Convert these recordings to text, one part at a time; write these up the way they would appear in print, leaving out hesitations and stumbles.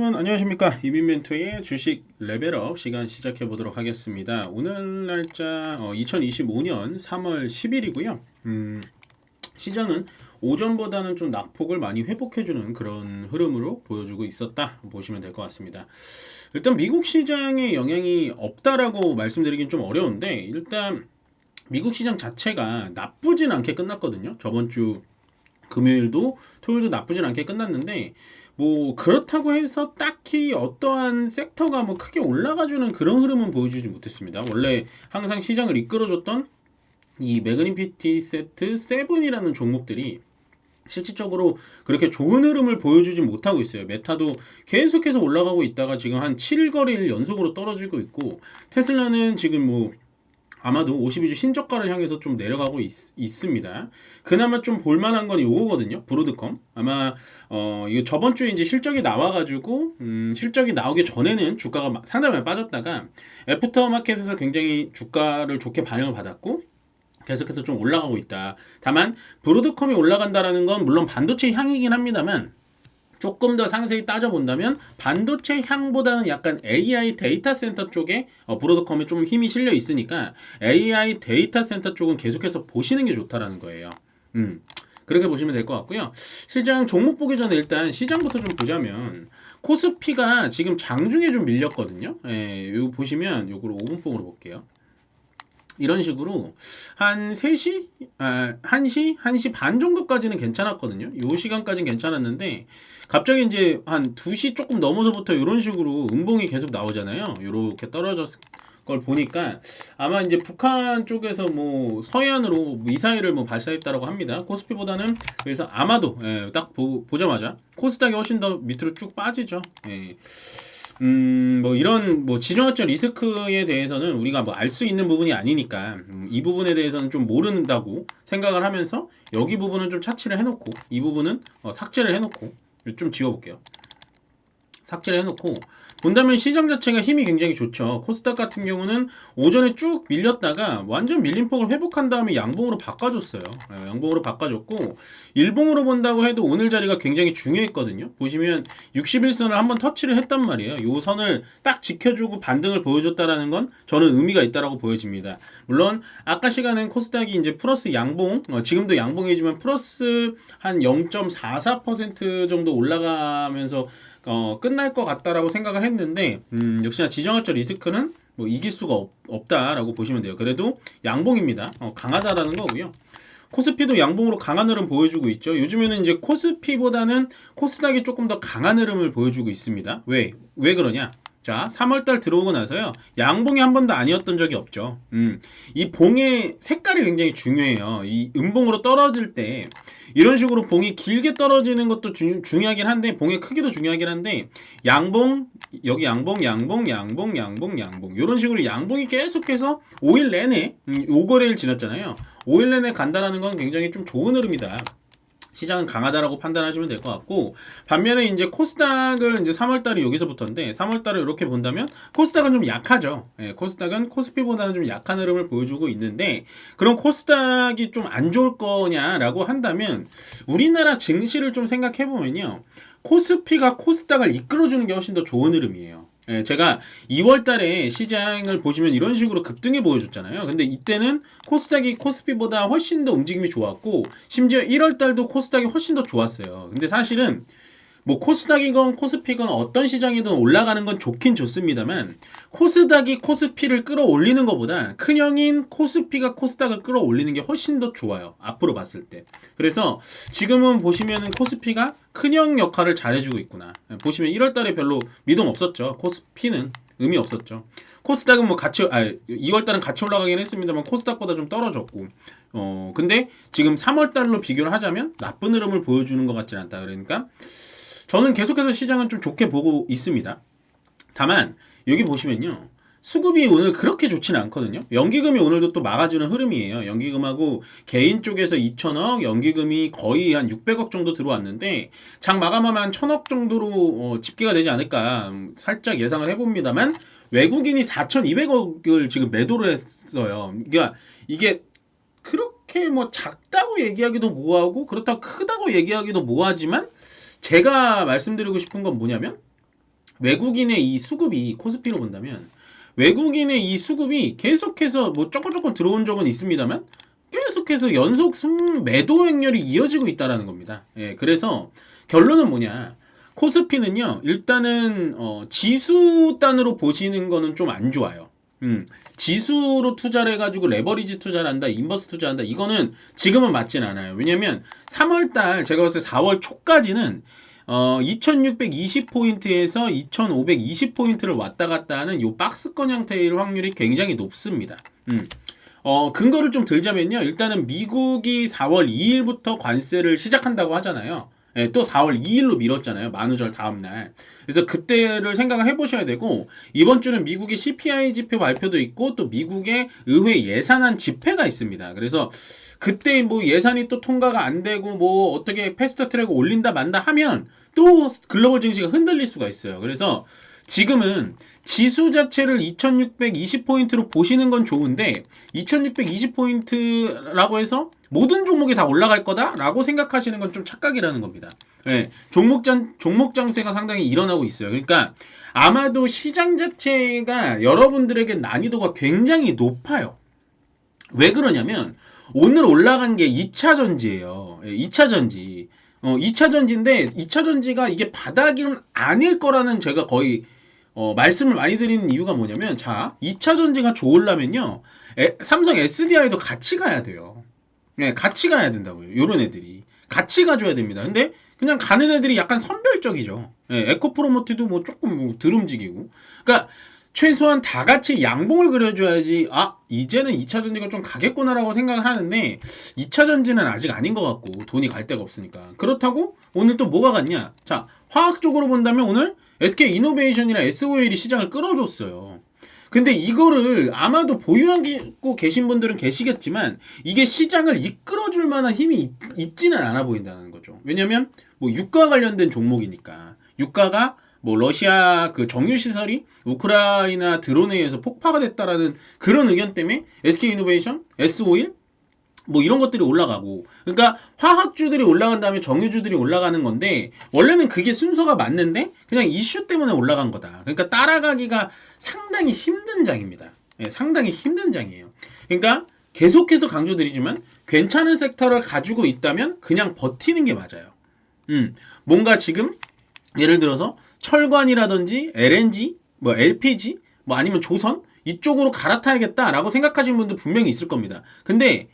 여러분 안녕하십니까. 이민멘토의 주식 레벨업 시간 시작해 보도록 하겠습니다. 오늘 날짜 2025년 3월 10일이고요. 시장은 오전보다는 좀 낙폭을 많이 회복해주는 그런 흐름으로 보여주고 있었다 보시면 될 것 같습니다. 일단 미국 시장에 영향이 없다라고 말씀드리긴 좀 어려운데, 일단 미국 시장 자체가 나쁘진 않게 끝났거든요. 저번 주 금요일도 토요일도 나쁘진 않게 끝났는데, 뭐 그렇다고 해서 딱히 어떠한 섹터가 뭐 크게 올라가주는 그런 흐름은 보여주지 못했습니다. 원래 항상 시장을 이끌어줬던 이 매그니피티 세트 7이라는 종목들이 실질적으로 그렇게 좋은 흐름을 보여주지 못하고 있어요. 메타도 계속해서 올라가고 있다가 지금 한 7거래일 연속으로 떨어지고 있고, 테슬라는 지금 뭐 아마도 52주 신저가를 향해서 좀 내려가고 있습니다. 그나마 좀 볼만한 건 요거거든요. 브로드컴. 아마 이거 저번 주에 이제 실적이 나와가지고 실적이 나오기 전에는 주가가 상당히 많이 빠졌다가 애프터 마켓에서 굉장히 주가를 좋게 반영을 받았고 계속해서 좀 올라가고 있다. 다만 브로드컴이 올라간다라는 건 물론 반도체 향이긴 합니다만, 조금 더 상세히 따져본다면 반도체 향보다는 약간 AI 데이터 센터 쪽에 브로드컴에 좀 힘이 실려 있으니까 AI 데이터 센터 쪽은 계속해서 보시는 게 좋다라는 거예요. 그렇게 보시면 될 것 같고요. 시장 종목 보기 전에 일단 시장부터 좀 보자면, 코스피가 지금 장중에 좀 밀렸거든요. 예, 요 보시면 요거를 5분봉으로 볼게요. 이런 식으로 한 3시, 1시 반 정도까지는 괜찮았거든요. 요 시간까지는 괜찮았는데 갑자기 이제 한 2시 조금 넘어서부터 이런 식으로 음봉이 계속 나오잖아요. 이렇게 떨어졌을 걸 보니까 아마 이제 북한 쪽에서 뭐 서해안으로 미사일을 뭐 발사했다라고 합니다. 코스피보다는. 그래서 아마도 딱 보자마자 코스닥이 훨씬 더 밑으로 쭉 빠지죠. 뭐 이런 뭐 지정학적 리스크에 대해서는 우리가 뭐 알 수 있는 부분이 아니니까 이 부분에 대해서는 좀 모른다고 생각을 하면서 여기 부분은 좀 차치를 해놓고 이 부분은 삭제를 해놓고 좀 지워볼게요. 삭제를 해놓고 본다면 시장 자체가 힘이 굉장히 좋죠. 코스닥 같은 경우는 오전에 쭉 밀렸다가 완전 밀림폭을 회복한 다음에 양봉으로 바꿔줬어요. 양봉으로 바꿔줬고, 일봉으로 본다고 해도 오늘 자리가 굉장히 중요했거든요. 보시면 61선을 한번 터치를 했단 말이에요. 이 선을 딱 지켜주고 반등을 보여줬다라는 건 저는 의미가 있다라고 보여집니다. 물론 아까 시간엔 코스닥이 이제 플러스 양봉, 지금도 양봉이지만 플러스 한 0.44% 정도 올라가면서 끝날 것 같다라고 생각을 했는데, 역시나 지정학적 리스크는 뭐 이길 수가 없다라고 보시면 돼요. 그래도 양봉입니다. 강하다라는 거고요. 코스피도 양봉으로 강한 흐름 보여주고 있죠. 요즘에는 이제 코스피보다는 코스닥이 조금 더 강한 흐름을 보여주고 있습니다. 왜 그러냐? 자, 3월달 들어오고 나서요, 양봉이 한 번도 아니었던 적이 없죠. 이 봉의 색깔이 굉장히 중요해요. 이 음봉으로 떨어질 때 이런 식으로 봉이 길게 떨어지는 것도 중요하긴 한데, 봉의 크기도 중요하긴 한데, 양봉, 여기 양봉, 양봉, 양봉, 양봉, 양봉, 이런 식으로 양봉이 계속해서 5일 내내 5거래일 지났잖아요. 5일 내내 간다라는 건 굉장히 좀 좋은 흐름이다. 시장은 강하다라고 판단하시면 될 것 같고, 반면에 이제 코스닥을 이제 3월달이 여기서부터인데 3월달을 이렇게 본다면 코스닥은 좀 약하죠. 코스닥은 코스피보다는 좀 약한 흐름을 보여주고 있는데, 그럼 코스닥이 좀 안 좋을 거냐라고 한다면 우리나라 증시를 좀 생각해 보면요, 코스피가 코스닥을 이끌어주는 게 훨씬 더 좋은 흐름이에요. 제가 2월 달에 시장을 보시면 이런 식으로 급등해 보여줬잖아요. 근데 이때는 코스닥이 코스피보다 훨씬 더 움직임이 좋았고, 심지어 1월 달도 코스닥이 훨씬 더 좋았어요. 근데 사실은 뭐 코스닥이건 코스피건 어떤 시장이든 올라가는 건 좋긴 좋습니다만, 코스닥이 코스피를 끌어올리는 것보다 큰형인 코스피가 코스닥을 끌어올리는 게 훨씬 더 좋아요, 앞으로 봤을 때. 그래서 지금은 보시면은 코스피가 큰형 역할을 잘해주고 있구나. 보시면 1월달에 별로 미동 없었죠. 코스피는 의미 없었죠. 코스닥은 뭐 같이 2월달은 같이 올라가긴 했습니다만 코스닥보다 좀 떨어졌고, 근데 지금 3월달로 비교를 하자면 나쁜 흐름을 보여주는 것 같지는 않다. 그러니까 저는 계속해서 시장은 좀 좋게 보고 있습니다. 다만 여기 보시면요, 수급이 오늘 그렇게 좋지는 않거든요. 연기금이 오늘도 또 막아주는 흐름이에요. 연기금하고 개인 쪽에서 2천억, 연기금이 거의 한 600억 정도 들어왔는데 장 마감하면 한 1000억 정도로 집계가 되지 않을까 살짝 예상을 해봅니다만, 외국인이 4200억을 지금 매도를 했어요. 그러니까 이게 그렇게 뭐 작다고 얘기하기도 뭐하고 그렇다고 크다고 얘기하기도 뭐하지만, 제가 말씀드리고 싶은 건 뭐냐면, 외국인의 이 수급이 코스피로 본다면 외국인의 이 수급이 계속해서 뭐 조금 들어온 적은 있습니다만 계속해서 연속 매도 행렬이 이어지고 있다라는 겁니다. 예, 그래서 결론은 뭐냐? 코스피는요, 일단은 지수 단으로 보시는 거는 좀 안 좋아요. 지수로 투자를 해가지고 레버리지 투자를 한다, 인버스 투자한다, 이거는 지금은 맞진 않아요. 왜냐면 3월달 제가 봤을 때 4월 초까지는 2620포인트에서 2520포인트를 왔다 갔다 하는 요 박스권 형태일 확률이 굉장히 높습니다. 근거를 좀 들자면요. 일단은 미국이 4월 2일부터 관세를 시작한다고 하잖아요. 예, 또 4월 2일로 미뤘잖아요. 만우절 다음날. 그래서 그때를 생각을 해보셔야 되고, 이번 주는 미국의 CPI 지표 발표도 있고, 또 미국의 의회 예산안 집회가 있습니다. 그래서 그때 뭐 예산이 또 통과가 안 되고, 뭐 어떻게 패스트 트랙을 올린다 만다 하면 또 글로벌 증시가 흔들릴 수가 있어요. 그래서 지금은 지수 자체를 2620포인트로 보시는 건 좋은데 2620포인트라고 해서 모든 종목이 다 올라갈 거다라고 생각하시는 건 좀 착각이라는 겁니다. 네, 종목 장세가 상당히 일어나고 있어요. 그러니까 아마도 시장 자체가 여러분들에게 난이도가 굉장히 높아요. 왜 그러냐면 오늘 올라간 게 2차 전지예요. 2차 전지. 2차 전지인데 2차 전지가 이게 바닥은 아닐 거라는 제가 거의 말씀을 많이 드리는 이유가 뭐냐면, 자, 2차 전지가 좋으려면요, 삼성 SDI도 같이 가야 돼요. 네, 같이 가야 된다고요. 요런 애들이. 같이 가줘야 됩니다. 근데 그냥 가는 애들이 약간 선별적이죠. 네, 에코프로모티도 뭐 조금 뭐 덜 움직이고. 그러니까 최소한 다 같이 양봉을 그려줘야지, 아, 이제는 2차 전지가 좀 가겠구나라고 생각을 하는데, 2차 전지는 아직 아닌 것 같고, 돈이 갈 데가 없으니까. 그렇다고 오늘 또 뭐가 갔냐? 자, 화학적으로 본다면 오늘 SK이노베이션이나 SOL이 시장을 끌어줬어요. 근데 이거를 아마도 보유하고 계신 분들은 계시겠지만 이게 시장을 이끌어줄 만한 힘이 있지는 않아 보인다는 거죠. 왜냐면 뭐 유가 관련된 종목이니까. 유가가 뭐 러시아 그 정유시설이 우크라이나 드론에 의해서 폭파가 됐다라는 그런 의견 때문에 SK이노베이션, SO일 뭐 이런 것들이 올라가고, 그러니까 화학주들이 올라간 다음에 정유주들이 올라가는 건데 원래는 그게 순서가 맞는데 그냥 이슈 때문에 올라간 거다. 그러니까 따라가기가 상당히 힘든 장입니다. 예, 상당히 힘든 장이에요. 그러니까 계속해서 강조드리지만 괜찮은 섹터를 가지고 있다면 그냥 버티는 게 맞아요. 뭔가 지금 예를 들어서 철관이라든지 LNG, 뭐 LPG, 뭐 아니면 조선 이쪽으로 갈아타야겠다라고 생각하시는 분들 분명히 있을 겁니다. 근데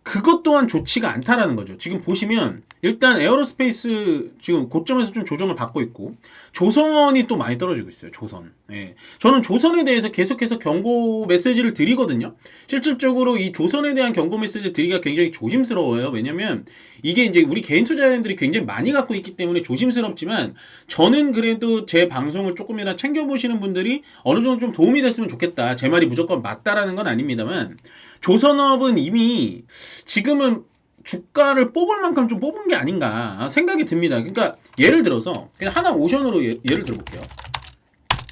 그것 또한 좋지가 않다라는 거죠. 지금 보시면 일단 에어로스페이스 지금 고점에서 좀 조정을 받고 있고, 조선이 또 많이 떨어지고 있어요. 조선. 예. 저는 조선에 대해서 계속해서 경고 메시지를 드리거든요. 실질적으로 이 조선에 대한 경고 메시지 드리기가 굉장히 조심스러워요. 왜냐면 이게 이제 우리 개인 투자자들이 굉장히 많이 갖고 있기 때문에 조심스럽지만, 저는 그래도 제 방송을 조금이나 챙겨보시는 분들이 어느 정도 좀 도움이 됐으면 좋겠다. 제 말이 무조건 맞다라는 건 아닙니다만, 조선업은 이미 지금은 주가를 뽑을 만큼 좀 뽑은 게 아닌가 생각이 듭니다. 그러니까 예를 들어서 그냥 하나오션으로 예를 들어볼게요.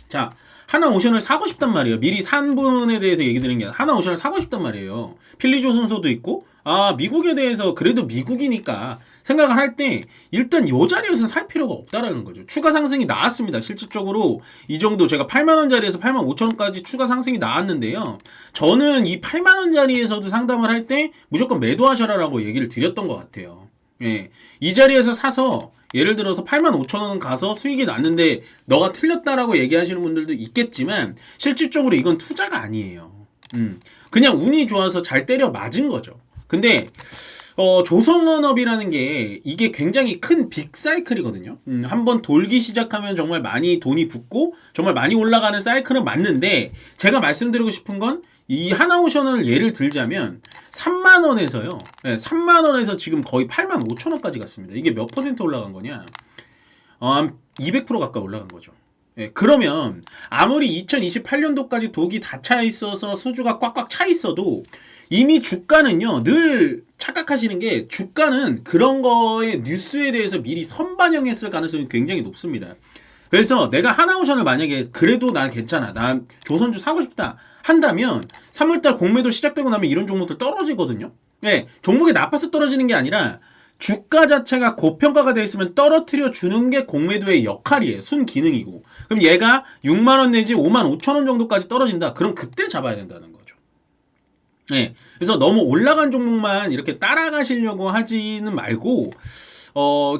자, 하나오션을 사고 싶단 말이에요. 미리 산 분에 대해서 얘기 드리는 게 아니라 하나오션을 사고 싶단 말이에요. 필리조선소도 있고, 아, 미국에 대해서 그래도 미국이니까 생각을 할 때 일단 요 자리에서 살 필요가 없다라는 거죠. 추가 상승이 나왔습니다. 실질적으로 이 정도 제가 8만원짜리에서 8만 5천원까지 추가 상승이 나왔는데요. 저는 이 8만원짜리에서도 상담을 할 때 무조건 매도하셔라라고 얘기를 드렸던 것 같아요. 예, 이 자리에서 사서 예를 들어서 85,000원 가서 수익이 났는데 너가 틀렸다라고 얘기하시는 분들도 있겠지만 실질적으로 이건 투자가 아니에요. 그냥 운이 좋아서 잘 때려 맞은 거죠. 근데 조선업이라는 게 이게 굉장히 큰 빅사이클이거든요. 한번 돌기 시작하면 정말 많이 돈이 붙고 정말 많이 올라가는 사이클은 맞는데, 제가 말씀드리고 싶은 건 이 하나오션을 예를 들자면 3만원에서요. 네, 3만원에서 지금 거의 8만 5천원까지 갔습니다. 이게 몇 퍼센트 올라간 거냐? 한 200% 가까이 올라간 거죠. 예, 그러면 아무리 2028년도까지 독이 다 차 있어서 수주가 꽉꽉 차 있어도 이미 주가는요, 늘 착각하시는 게 주가는 그런 거에 뉴스에 대해서 미리 선반영했을 가능성이 굉장히 높습니다. 그래서 내가 하나오션을 만약에 그래도 난 괜찮아, 난 조선주 사고 싶다 한다면 3월달 공매도 시작되고 나면 이런 종목들 떨어지거든요. 네, 종목이 나빠서 떨어지는 게 아니라 주가 자체가 고평가가 돼 있으면 떨어뜨려 주는 게 공매도의 역할이에요. 순기능이고. 그럼 얘가 6만 원 내지 5만 5천 원 정도까지 떨어진다. 그럼 그때 잡아야 된다는 거죠. 네. 그래서 너무 올라간 종목만 이렇게 따라가시려고 하지는 말고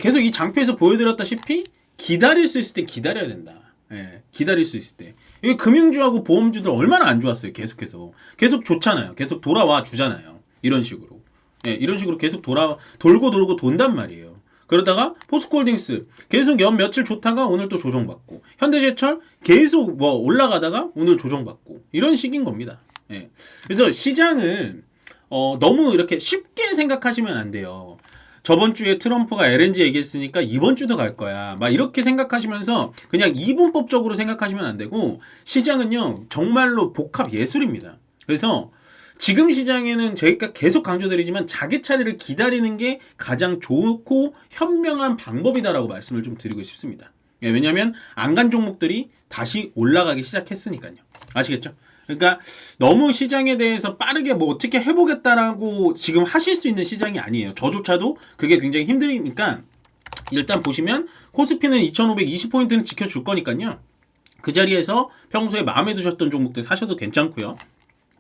계속 이 장표에서 보여드렸다시피 기다릴 수 있을 때 기다려야 된다. 예, 기다릴 수 있을 때. 이 금융주하고 보험주들 얼마나 안 좋았어요. 계속해서. 계속 좋잖아요. 계속 돌아와 주잖아요. 이런 식으로. 예, 이런 식으로 계속 돌고 돈단 말이에요. 그러다가 포스코홀딩스 계속 연 며칠 좋다가 오늘 또 조정받고, 현대제철 계속 뭐 올라가다가 오늘 조정받고, 이런 식인 겁니다. 예. 그래서 시장을 너무 이렇게 쉽게 생각하시면 안 돼요. 저번 주에 트럼프가 LNG 얘기했으니까 이번 주도 갈 거야. 막 이렇게 생각하시면서 그냥 이분법적으로 생각하시면 안 되고, 시장은요 정말로 복합 예술입니다. 그래서 지금 시장에는 저희가 계속 강조드리지만 자기 차례를 기다리는 게 가장 좋고 현명한 방법이다라고 말씀을 좀 드리고 싶습니다. 예, 왜냐하면 안 간 종목들이 다시 올라가기 시작했으니까요. 아시겠죠? 그러니까 너무 시장에 대해서 빠르게 뭐 어떻게 해보겠다라고 지금 하실 수 있는 시장이 아니에요. 저조차도 그게 굉장히 힘드니까 일단 보시면 코스피는 2520포인트는 지켜줄 거니까요. 그 자리에서 평소에 마음에 드셨던 종목들 사셔도 괜찮고요.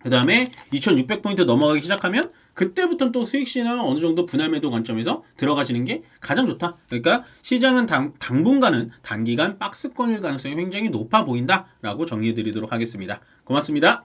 그 다음에 2600포인트 넘어가기 시작하면 그때부터는 또 수익 시나는 어느 정도 분할 매도 관점에서 들어가시는 게 가장 좋다. 그러니까 시장은 당분간은 단기간 박스권일 가능성이 굉장히 높아 보인다라고 정리해 드리도록 하겠습니다. 고맙습니다.